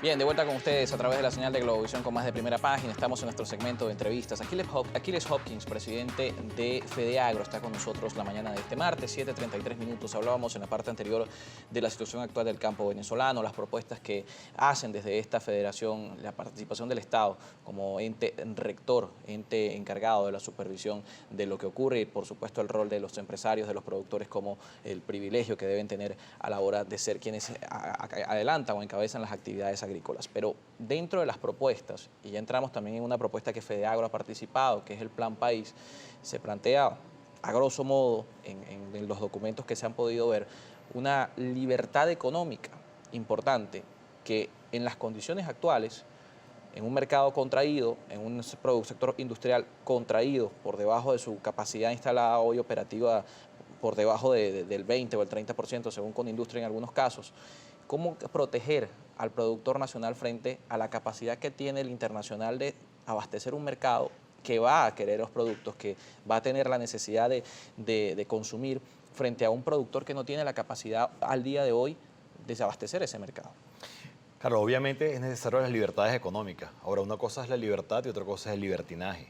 Bien, de vuelta con ustedes a través de la señal de Globovisión con más de Primera Página. Estamos en nuestro segmento de entrevistas. Aquiles Hopkins, presidente de FEDEAGRO, está con nosotros la mañana de este martes, 7:33 minutos. Hablábamos en la parte anterior de la situación actual del campo venezolano, las propuestas que hacen desde esta federación, la participación del Estado como ente rector, ente encargado de la supervisión de lo que ocurre y, por supuesto, el rol de los empresarios, de los productores, como el privilegio que deben tener a la hora de ser quienes adelantan o encabezan las actividades agrícolas. Pero dentro de las propuestas, y ya entramos también en una propuesta que FEDEAGRO ha participado, que es el Plan País, se plantea a grosso modo en los documentos que se han podido ver una libertad económica importante que en las condiciones actuales, en un mercado contraído, en un sector industrial contraído por debajo de su capacidad instalada hoy operativa, por debajo del 20 o el 30%, según Conindustria en algunos casos, ¿cómo proteger al productor nacional frente a la capacidad que tiene el internacional de abastecer un mercado que va a querer los productos, que va a tener la necesidad de consumir, frente a un productor que no tiene la capacidad al día de hoy de abastecer ese mercado? Claro, obviamente es necesario las libertades económicas. Ahora, una cosa es la libertad y otra cosa es el libertinaje.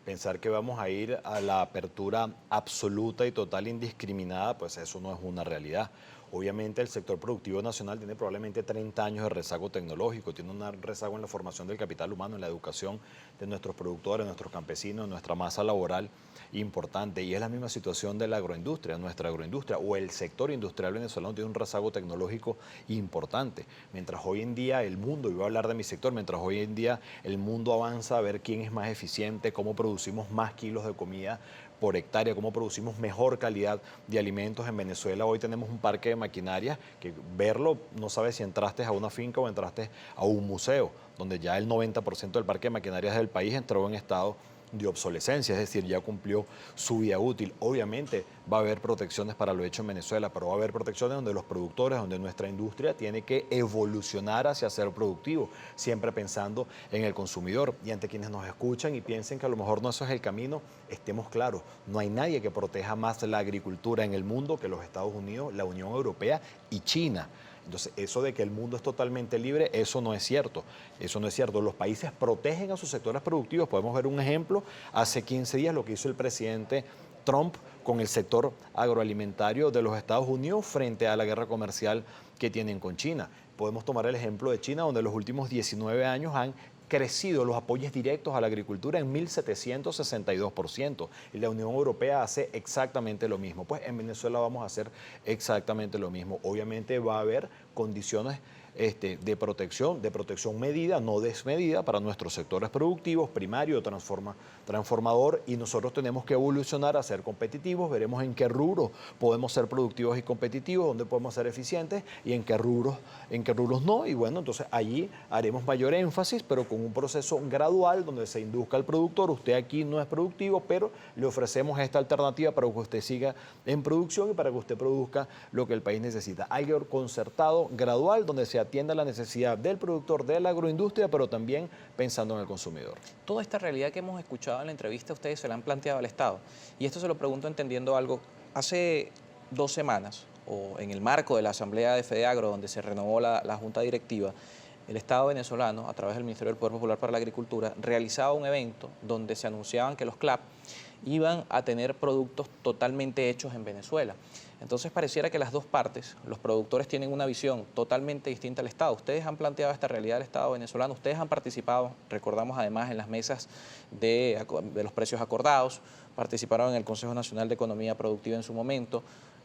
Pensar que vamos a ir a la apertura absoluta y total indiscriminada, pues eso no es una realidad. Obviamente el sector productivo nacional tiene probablemente 30 años de rezago tecnológico, tiene un rezago en la formación del capital humano, en la educación de nuestros productores, nuestros campesinos, nuestra masa laboral importante. Y es la misma situación de la agroindustria, nuestra agroindustria o el sector industrial venezolano tiene un rezago tecnológico importante. Mientras hoy en día el mundo, y voy a hablar de mi sector, mientras hoy en día el mundo avanza a ver quién es más eficiente, cómo producimos más kilos de comida por hectárea, cómo producimos mejor calidad de alimentos en Venezuela. Hoy tenemos un parque de maquinaria que verlo no sabes si entraste a una finca o entraste a un museo, donde ya el 90% del parque de maquinarias del país entró en estado de obsolescencia, es decir, ya cumplió su vida útil. Obviamente va a haber protecciones para lo hecho en Venezuela, pero va a haber protecciones donde los productores, donde nuestra industria tiene que evolucionar hacia ser productivo, siempre pensando en el consumidor. Y ante quienes nos escuchan y piensen que a lo mejor no eso es el camino, estemos claros, no hay nadie que proteja más la agricultura en el mundo que los Estados Unidos, la Unión Europea y China. Entonces, eso de que el mundo es totalmente libre, eso no es cierto. Eso no es cierto. Los países protegen a sus sectores productivos. Podemos ver un ejemplo, hace 15 días lo que hizo el presidente Trump con el sector agroalimentario de los Estados Unidos frente a la guerra comercial que tienen con China. Podemos tomar el ejemplo de China, donde los últimos 19 años han crecido los apoyos directos a la agricultura en 1.762%. Y la Unión Europea hace exactamente lo mismo. Pues en Venezuela vamos a hacer exactamente lo mismo. Obviamente va a haber condiciones de protección medida, no desmedida, para nuestros sectores productivos, primario, transformador, y nosotros tenemos que evolucionar a ser competitivos. Veremos en qué rubros podemos ser productivos y competitivos, dónde podemos ser eficientes y en qué rubros no. Y bueno, entonces allí haremos mayor énfasis, pero con un proceso gradual donde se induzca al productor: usted aquí no es productivo, pero le ofrecemos esta alternativa para que usted siga en producción y para que usted produzca lo que el país necesita. Algo concertado, gradual, donde se atienda la necesidad del productor, de la agroindustria, pero también pensando en el consumidor. Toda esta realidad que hemos escuchado en la entrevista, ustedes se la han planteado al Estado. Y esto se lo pregunto entendiendo algo. Hace 2 semanas, o en el marco de la asamblea de FEDEAGRO, donde se renovó la junta directiva, el Estado venezolano, a través del Ministerio del Poder Popular para la Agricultura, realizaba un evento donde se anunciaban que los CLAP iban a tener productos totalmente hechos en Venezuela. Entonces pareciera que las dos partes, los productores, tienen una visión totalmente distinta al Estado. Ustedes han planteado esta realidad del Estado venezolano, ustedes han participado, recordamos además, en las mesas de los precios acordados, participaron en el Consejo Nacional de Economía Productiva en su momento.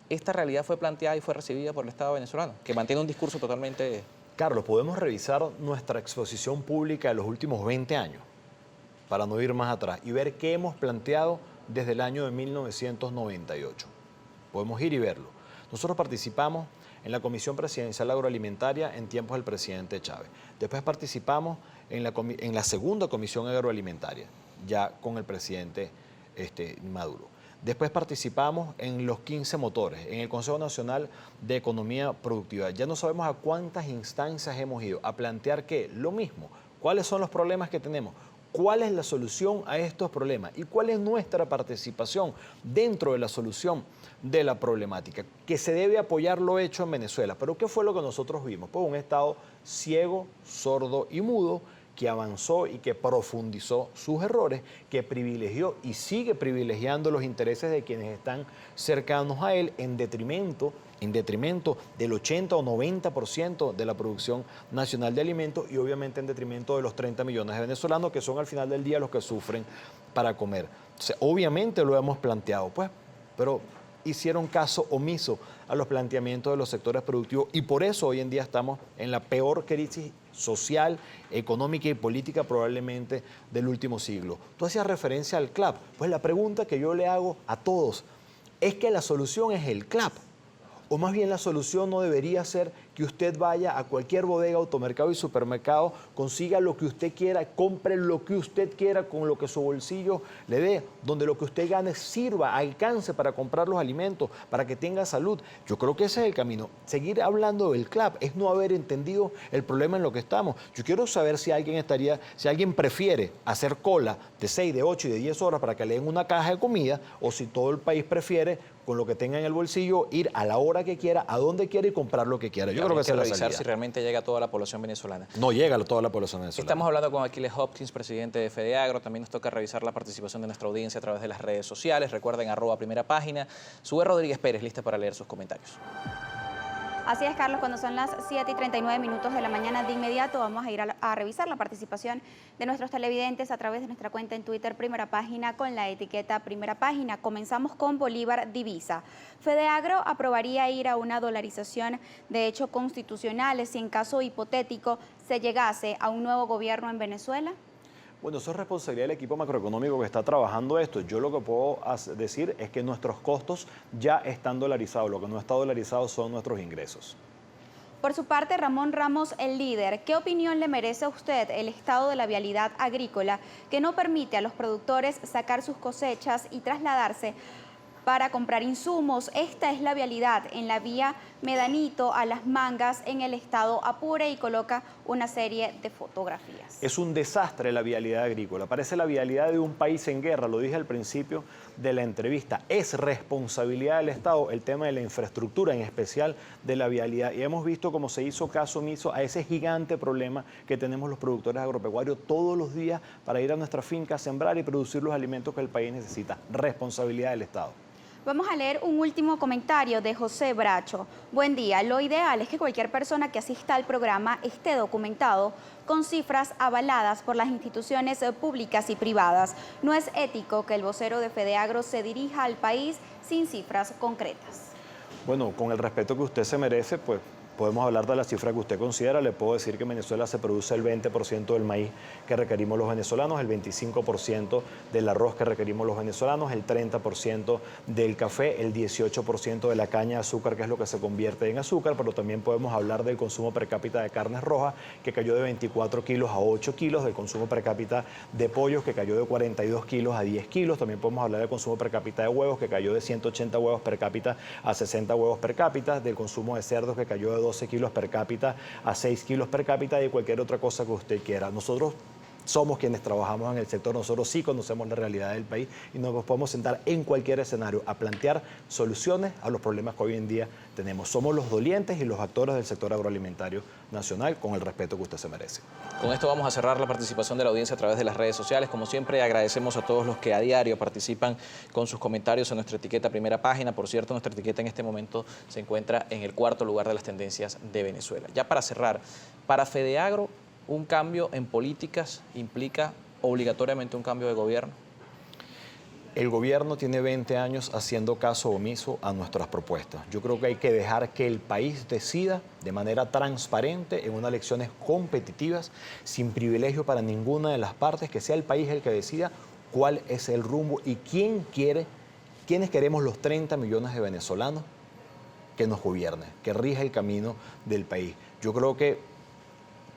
Esta realidad fue planteada y fue recibida por el Estado venezolano, que mantiene un discurso totalmente... Carlos, podemos revisar nuestra exposición pública de los últimos 20 años, para no ir más atrás, y ver qué hemos planteado desde el año de 1998. Podemos ir y verlo. Nosotros participamos en la Comisión Presidencial Agroalimentaria en tiempos del presidente Chávez. Después participamos en la segunda Comisión Agroalimentaria, ya con el presidente Maduro. Después participamos en los 15 motores, en el Consejo Nacional de Economía Productiva. Ya no sabemos a cuántas instancias hemos ido a plantear que lo mismo. ¿Cuáles son los problemas que tenemos? ¿Cuál es la solución a estos problemas? ¿Y cuál es nuestra participación dentro de la solución de la problemática? Que se debe apoyar lo hecho en Venezuela. Pero ¿qué fue lo que nosotros vimos? Pues un Estado ciego, sordo y mudo, que avanzó y que profundizó sus errores, que privilegió y sigue privilegiando los intereses de quienes están cercanos a él en detrimento del 80 o 90% de la producción nacional de alimentos y obviamente en detrimento de los 30 millones de venezolanos que son al final del día los que sufren para comer. Entonces, obviamente lo hemos planteado, pues, pero hicieron caso omiso a los planteamientos de los sectores productivos y por eso hoy en día estamos en la peor crisis social, económica y política probablemente del último siglo. Tú hacías referencia al CLAP. Pues la pregunta que yo le hago a todos es que la solución es el CLAP. O más bien la solución no debería ser que usted vaya a cualquier bodega, automercado y supermercado, consiga lo que usted quiera, compre lo que usted quiera con lo que su bolsillo le dé, donde lo que usted gane sirva, alcance para comprar los alimentos, para que tenga salud. Yo creo que ese es el camino. Seguir hablando del CLAP es no haber entendido el problema en lo que estamos. Yo quiero saber si alguien prefiere hacer cola de 6, de 8 y de 10 horas para que le den una caja de comida, o si todo el país prefiere, con lo que tenga en el bolsillo, ir a la hora que quiera, a donde quiera y comprar lo que quiera. Yo creo que esa es la revisar salida. si realmente llega a toda la población venezolana. No llega a toda la población venezolana. Estamos hablando con Aquiles Hopkins, presidente de FEDEAGRO. También nos toca revisar la participación de nuestra audiencia a través de las redes sociales. Recuerden, @primerapágina. Sube Rodríguez Pérez, lista para leer sus comentarios. Así es, Carlos, cuando son las 7:39 de la mañana, de inmediato vamos a ir a revisar la participación de nuestros televidentes a través de nuestra cuenta en Twitter, Primera Página, con la etiqueta Primera Página. Comenzamos con Bolívar Divisa. FEDEAGRO aprobaría ir a una dolarización de hechos constitucionales si en caso hipotético se llegase a un nuevo gobierno en Venezuela. Bueno, eso es responsabilidad del equipo macroeconómico que está trabajando esto. Yo lo que puedo decir es que nuestros costos ya están dolarizados. Lo que no está dolarizado son nuestros ingresos. Por su parte, Ramón Ramos, el líder, ¿qué opinión le merece a usted el estado de la vialidad agrícola que no permite a los productores sacar sus cosechas y trasladarse para comprar insumos? Esta es la vialidad en la vía Medanito a Las Mangas en el estado Apure, y coloca una serie de fotografías. Es un desastre la vialidad agrícola, parece la vialidad de un país en guerra, lo dije al principio de la entrevista. Es responsabilidad del Estado el tema de la infraestructura, en especial de la vialidad, y hemos visto cómo se hizo caso omiso a ese gigante problema que tenemos los productores agropecuarios todos los días para ir a nuestra finca a sembrar y producir los alimentos que el país necesita. Responsabilidad del Estado. Vamos a leer un último comentario de José Bracho. Buen día. Lo ideal es que cualquier persona que asista al programa esté documentado con cifras avaladas por las instituciones públicas y privadas. No es ético que el vocero de FEDEAGRO se dirija al país sin cifras concretas. Bueno, con el respeto que usted se merece, pues podemos hablar de la cifra que usted considera. Le puedo decir que en Venezuela se produce el 20% del maíz que requerimos los venezolanos, el 25% del arroz que requerimos los venezolanos, el 30% del café, el 18% de la caña de azúcar, que es lo que se convierte en azúcar, pero también podemos hablar del consumo per cápita de carnes rojas, que cayó de 24 kilos a 8 kilos, del consumo per cápita de pollos, que cayó de 42 kilos a 10 kilos, también podemos hablar del consumo per cápita de huevos, que cayó de 180 huevos per cápita a 60 huevos per cápita, del consumo de cerdos, que cayó de 12 kilos per cápita a 6 kilos per cápita, y cualquier otra cosa que usted quiera. Nosotros somos quienes trabajamos en el sector, nosotros sí conocemos la realidad del país y nos podemos sentar en cualquier escenario a plantear soluciones a los problemas que hoy en día tenemos. Somos los dolientes y los actores del sector agroalimentario nacional, con el respeto que usted se merece. Con esto vamos a cerrar la participación de la audiencia a través de las redes sociales. Como siempre, agradecemos a todos los que a diario participan con sus comentarios en nuestra etiqueta Primera Página. Por cierto, nuestra etiqueta en este momento se encuentra en el 4º lugar de las tendencias de Venezuela. Ya para cerrar, para FEDEAGRO, ¿un cambio en políticas implica obligatoriamente un cambio de gobierno? El gobierno tiene 20 años haciendo caso omiso a nuestras propuestas. Yo creo que hay que dejar que el país decida de manera transparente en unas elecciones competitivas, sin privilegio para ninguna de las partes, que sea el país el que decida cuál es el rumbo y quiénes queremos los 30 millones de venezolanos que nos gobierne, que rija el camino del país. Yo creo que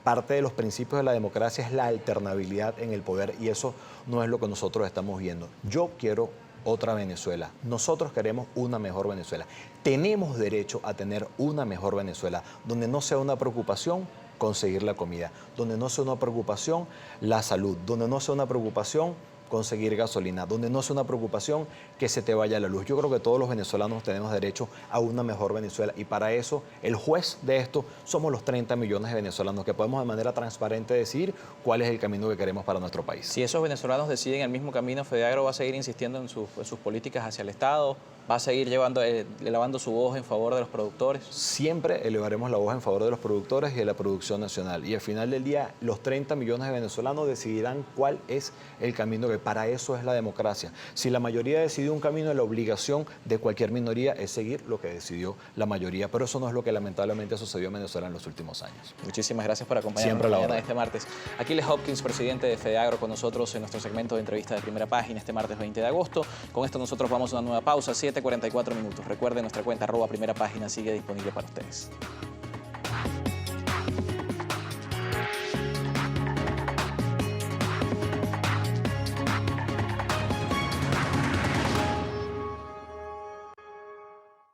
parte de los principios de la democracia es la alternabilidad en el poder y eso no es lo que nosotros estamos viendo. Yo quiero otra Venezuela. Nosotros queremos una mejor Venezuela. Tenemos derecho a tener una mejor Venezuela, donde no sea una preocupación conseguir la comida. Donde no sea una preocupación, la salud. Donde no sea una preocupación, conseguir gasolina. Donde no sea una preocupación, que se te vaya la luz. Yo creo que todos los venezolanos tenemos derecho a una mejor Venezuela y para eso el juez de esto somos los 30 millones de venezolanos que podemos de manera transparente decidir cuál es el camino que queremos para nuestro país. Si esos venezolanos deciden el mismo camino, FEDEAGRO va a seguir insistiendo en sus políticas hacia el Estado, va a seguir elevando su voz en favor de los productores. Siempre elevaremos la voz en favor de los productores y de la producción nacional. Y al final del día, los 30 millones de venezolanos decidirán cuál es el camino, que para eso es la democracia. Si la mayoría decidió un camino, la obligación de cualquier minoría es seguir lo que decidió la mayoría. Pero eso no es lo que lamentablemente sucedió en Venezuela en los últimos años. Muchísimas gracias por acompañarnos Siempre a la mañana hora. este martes. Aquiles Hopkins, presidente de FEDEAGRO, con nosotros en nuestro segmento de entrevista de Primera Página este martes 20 de agosto. Con esto nosotros vamos a una nueva pausa, 7:44 minutos. Recuerden, nuestra cuenta @Primera Página sigue disponible para ustedes.